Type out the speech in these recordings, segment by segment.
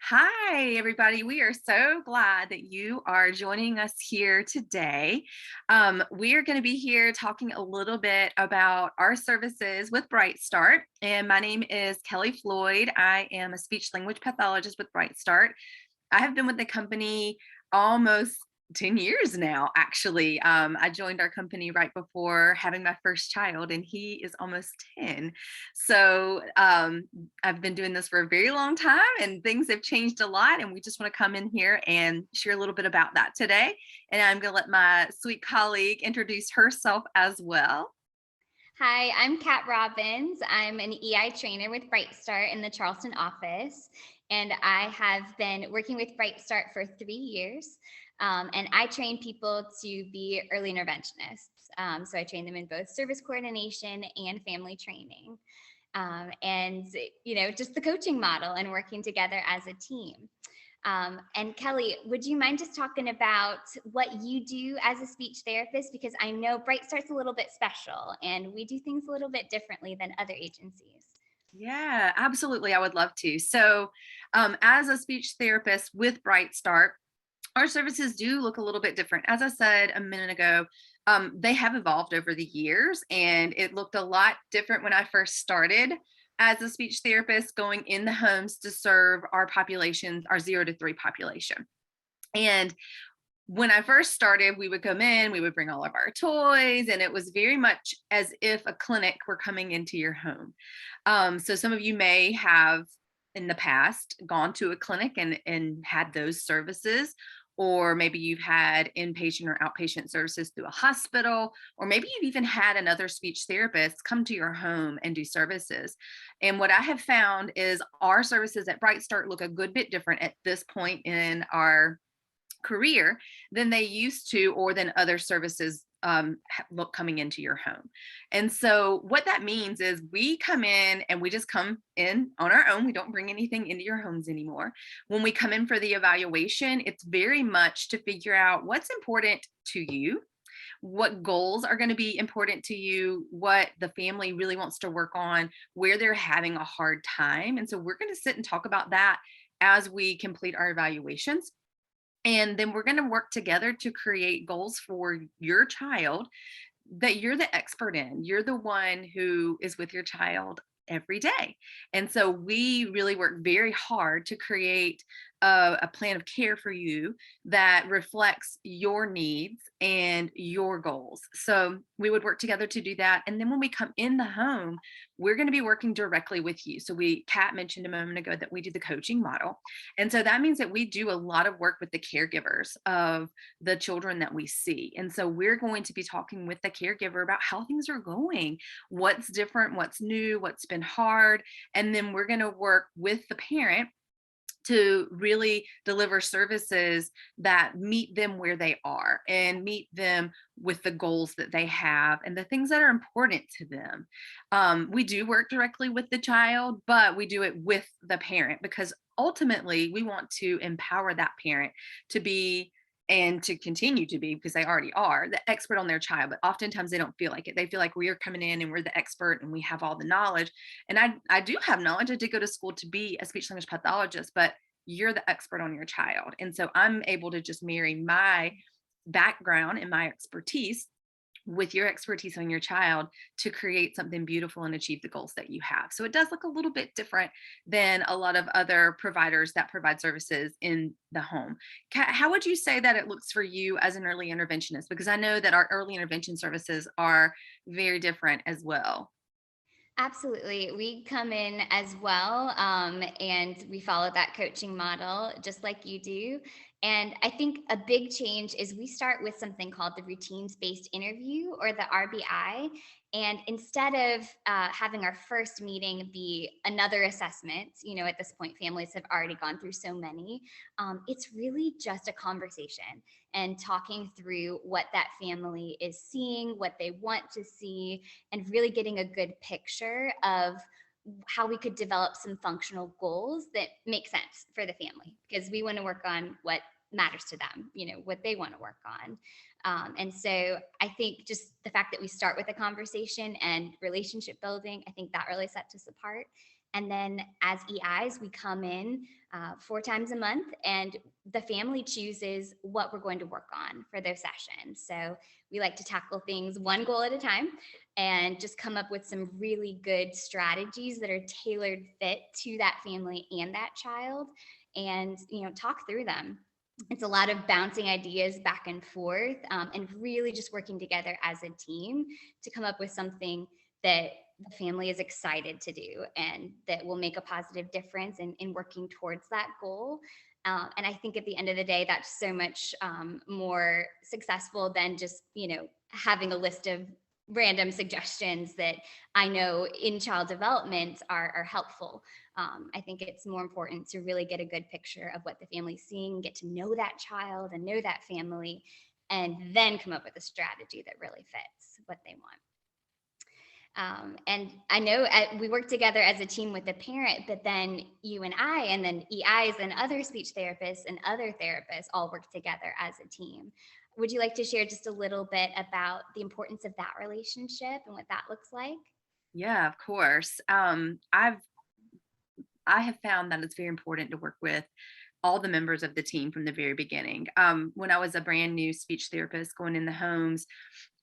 Hi, everybody. We are so glad that you are joining us here today. We are going to be here talking a little bit about our services with Bright Start. And my name is Kelly Floyd. I am a speech language pathologist with Bright Start. I have been with the company almost 10 years now, actually. I joined our company right before having my first child, and he is almost 10. So I've been doing this for a very long time, and things have changed a lot. And we just want to come in here and share a little bit about that today. And I'm going to let my sweet colleague introduce herself as well. Hi, I'm Kat Robbins. I'm an EI trainer with Bright Start in the Charleston office, and I have been working with Bright Start for 3 years. And I train people to be early interventionists. So I train them in both service coordination and family training. And just the coaching model and working together as a team. And Kelly, would you mind just talking about what you do as a speech therapist? Because I know Bright Start's a little bit special and we do things a little bit differently than other agencies. Yeah, absolutely. I would love to. So, as a speech therapist with Bright Start, our services do look a little bit different. As I said a minute ago, they have evolved over the years, and it looked a lot different when I first started as a speech therapist going in the homes to serve our populations, our 0 to 3 population. And when I first started, we would come in, we would bring all of our toys, and it was very much as if a clinic were coming into your home. So some of you may have in the past gone to a clinic and had those services, or maybe you've had inpatient or outpatient services through a hospital, or maybe you've even had another speech therapist come to your home and do services. And what I have found is our services at Bright Start look a good bit different at this point in our career than they used to, or than other services look coming into your home. And so what that means is we come in and we just come in on our own. We don't bring anything into your homes anymore. When we come in for the evaluation, it's very much to figure out what's important to you, what goals are going to be important to you, what the family really wants to work on, where they're having a hard time. And so we're going to sit and talk about that as we complete our evaluations. And then we're going to work together to create goals for your child that you're the expert in. You're the one who is with your child every day. And so we really work very hard to create a plan of care for you that reflects your needs and your goals. So we would work together to do that. And then when we come in the home, we're going to be working directly with you. So Kat mentioned a moment ago that we do the coaching model. And so that means that we do a lot of work with the caregivers of the children that we see. And so we're going to be talking with the caregiver about how things are going, what's different, what's new, what's been hard. And then we're going to work with the parent to really deliver services that meet them where they are and meet them with the goals that they have and the things that are important to them. We do work directly with the child, but we do it with the parent because ultimately we want to empower that parent to be and to continue to be, because they already are, the expert on their child. But oftentimes they don't feel like it. They feel like we are coming in and we're the expert and we have all the knowledge. And I do have knowledge. I did go to school to be a speech language pathologist, but you're the expert on your child. And so I'm able to just marry my background and my expertise with your expertise on your child to create something beautiful and achieve the goals that you have. So it does look a little bit different than a lot of other providers that provide services in the home. How would you say that it looks for you as an early interventionist? Because I know that our early intervention services are very different as well. Absolutely. We come in as well, and we follow that coaching model just like you do. And I think a big change is we start with something called the routines based interview, or the RBI. And instead of having our first meeting be another assessment, at this point, families have already gone through so many, it's really just a conversation and talking through what that family is seeing, what they want to see, and really getting a good picture of how we could develop some functional goals that make sense for the family, because we want to work on what matters to them, what they want to work on. And so I think just the fact that we start with a conversation and relationship building, I think that really sets us apart. And then as EIs, we come in 4 times a month, and the family chooses what we're going to work on for their session. So we like to tackle things one goal at a time and just come up with some really good strategies that are tailored fit to that family and that child, and talk through them. It's a lot of bouncing ideas back and forth, and really just working together as a team to come up with something that the family is excited to do and that will make a positive difference in working towards that goal. And I think at the end of the day, that's so much more successful than just, having a list of random suggestions that I know in child development are helpful. I think it's more important to really get a good picture of what the family's seeing, get to know that child and know that family, and then come up with a strategy that really fits what they want. And I know we work together as a team with the parent, but then you and I, and then EIs and other speech therapists and other therapists all work together as a team. Would you like to share just a little bit about the importance of that relationship and what that looks like? Yeah, of course. I have found that it's very important to work with all the members of the team from the very beginning. When I was a brand new speech therapist going in the homes,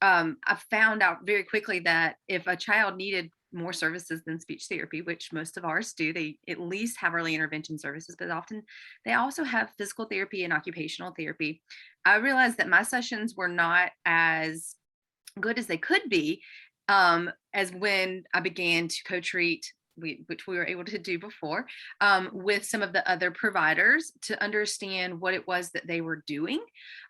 I found out very quickly that if a child needed more services than speech therapy, which most of ours do, they at least have early intervention services, but often they also have physical therapy and occupational therapy. I realized that my sessions were not as good as they could be, as when I began to co-treat, which we were able to do before, with some of the other providers to understand what it was that they were doing,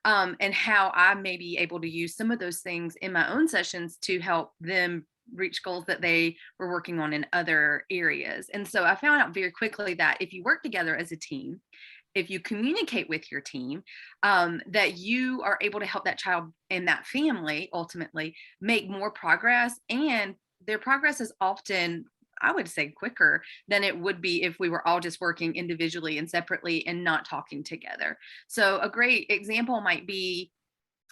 and how I may be able to use some of those things in my own sessions to help them reach goals that they were working on in other areas. And so I found out very quickly that if you work together as a team, if you communicate with your team, that you are able to help that child and that family ultimately make more progress. And their progress is often, I would say, quicker than it would be if we were all just working individually and separately and not talking together. So a great example might be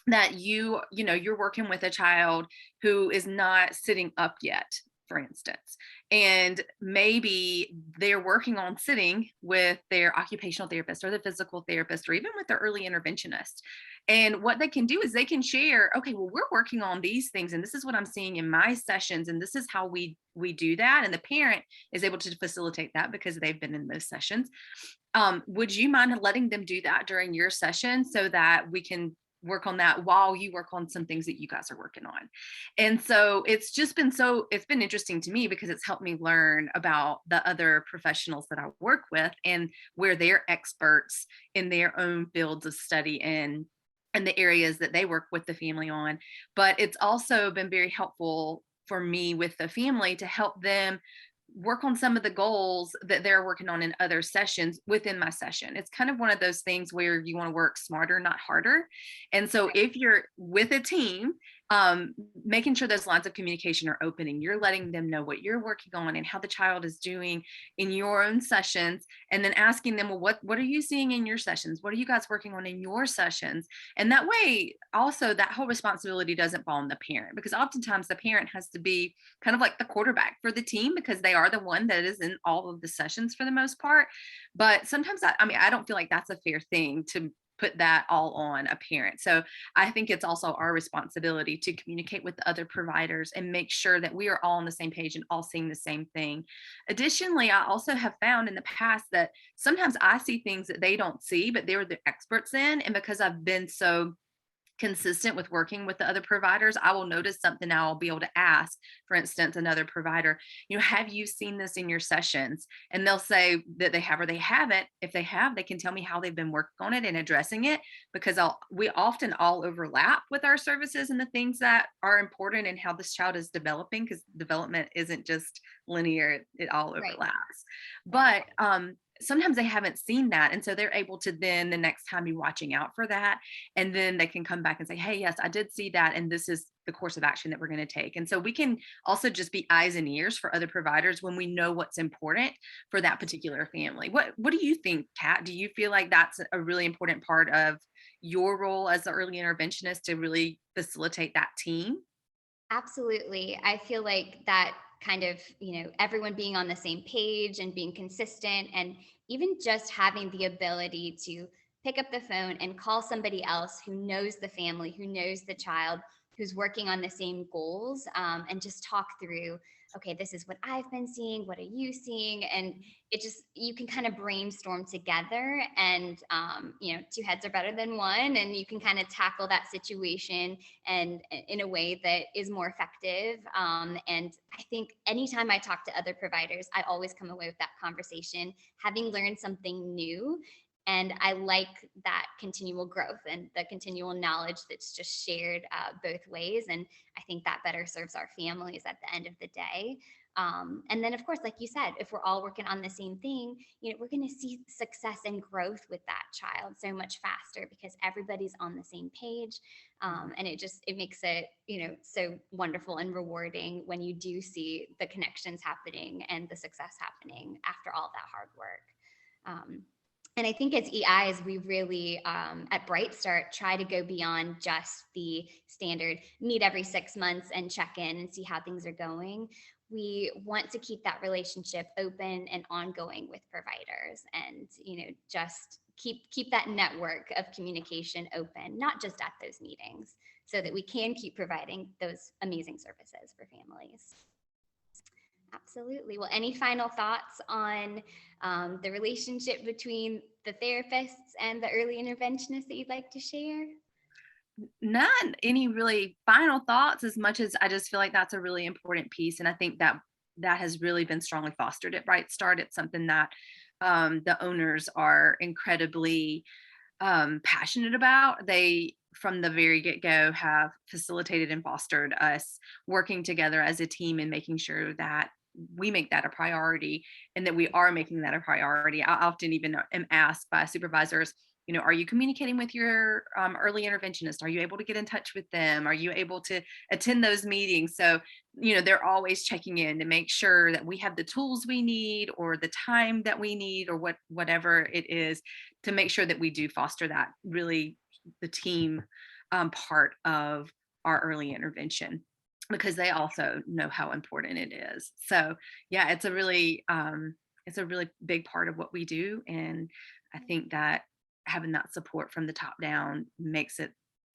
that you're working with a child who is not sitting up yet, for instance, and maybe they're working on sitting with their occupational therapist or the physical therapist or even with their early interventionist. And what they can do is they can share, okay, well, we're working on these things and this is what I'm seeing in my sessions and this is how we do that. And the parent is able to facilitate that because they've been in those sessions. Would you mind letting them do that during your session so that we can work on that while you work on some things that you guys are working on? And so it's been interesting to me because it's helped me learn about the other professionals that I work with and where they're experts in their own fields of study and the areas that they work with the family on. But it's also been very helpful for me with the family to help them work on some of the goals that they're working on in other sessions within my session. It's kind of one of those things where you want to work smarter, not harder. And so if you're with a team, making sure those lines of communication are open and you're letting them know what you're working on and how the child is doing in your own sessions, and then asking them, well, what are you seeing in your sessions? What are you guys working on in your sessions? And that way, also, that whole responsibility doesn't fall on the parent, because oftentimes the parent has to be kind of like the quarterback for the team because they are the one that is in all of the sessions for the most part. But sometimes I don't feel like that's a fair thing to put that all on a parent. So I think it's also our responsibility to communicate with the other providers and make sure that we are all on the same page and all seeing the same thing. Additionally, I also have found in the past that sometimes I see things that they don't see, but they're the experts in. And because I've been so consistent with working with the other providers, I will notice something. I'll be able to ask, for instance, another provider, have you seen this in your sessions? And they'll say that they have or they haven't. If they have, they can tell me how they've been working on it and addressing it, because we often all overlap with our services and the things that are important and how this child is developing, because development isn't just linear, it all Right. overlaps. But sometimes they haven't seen that. And so they're able to then the next time be watching out for that. And then they can come back and say, hey, yes, I did see that. And this is the course of action that we're going to take. And so we can also just be eyes and ears for other providers when we know what's important for that particular family. What do you think, Kat? Do you feel like that's a really important part of your role as the early interventionist to really facilitate that team? Absolutely. I feel like that kind of, everyone being on the same page and being consistent, and even just having the ability to pick up the phone and call somebody else who knows the family, who knows the child, who's working on the same goals, and just talk through, okay, this is what I've been seeing. What are you seeing? And you can kind of brainstorm together, and, two heads are better than one. And you can kind of tackle that situation and in a way that is more effective. And I think anytime I talk to other providers, I always come away with that conversation, having learned something new. And I like that continual growth and the continual knowledge that's just shared both ways. And I think that better serves our families at the end of the day. And then, of course, like you said, if we're all working on the same thing, we're going to see success and growth with that child so much faster because everybody's on the same page. And it makes it, so wonderful and rewarding when you do see the connections happening and the success happening after all that hard work. And I think as EIs, we really, at Bright Start, try to go beyond just the standard meet every 6 months and check in and see how things are going. We want to keep that relationship open and ongoing with providers, and just keep that network of communication open, not just at those meetings, so that we can keep providing those amazing services for families. Absolutely. Well, any final thoughts on the relationship between the therapists and the early interventionists that you'd like to share? Not any really final thoughts, as much as I just feel like that's a really important piece. And I think that has really been strongly fostered at Bright Start. It's something that the owners are incredibly passionate about. They, from the very get-go, have facilitated and fostered us working together as a team and making sure that we make that a priority, and that we are making that a priority. I often even am asked by supervisors, are you communicating with your early interventionist? Are you able to get in touch with them? Are you able to attend those meetings? So, they're always checking in to make sure that we have the tools we need, or the time that we need, or whatever it is, to make sure that we do foster that, really, the team part of our early intervention, because they also know how important it is. So yeah, it's a really big part of what we do. And I think that having that support from the top down makes it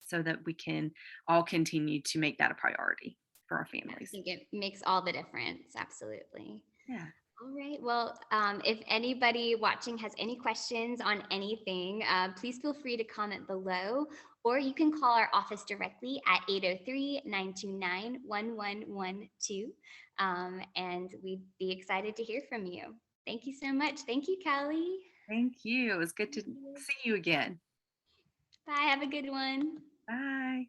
so that we can all continue to make that a priority for our I families. think it makes all the difference. Absolutely. Yeah. All right. Well, if anybody watching has any questions on anything, please feel free to comment below, or you can call our office directly at 803-929-1112. And we'd be excited to hear from you. Thank you so much. Thank you, Kelly. Thank you. It was good to see you again. Bye. Have a good one. Bye.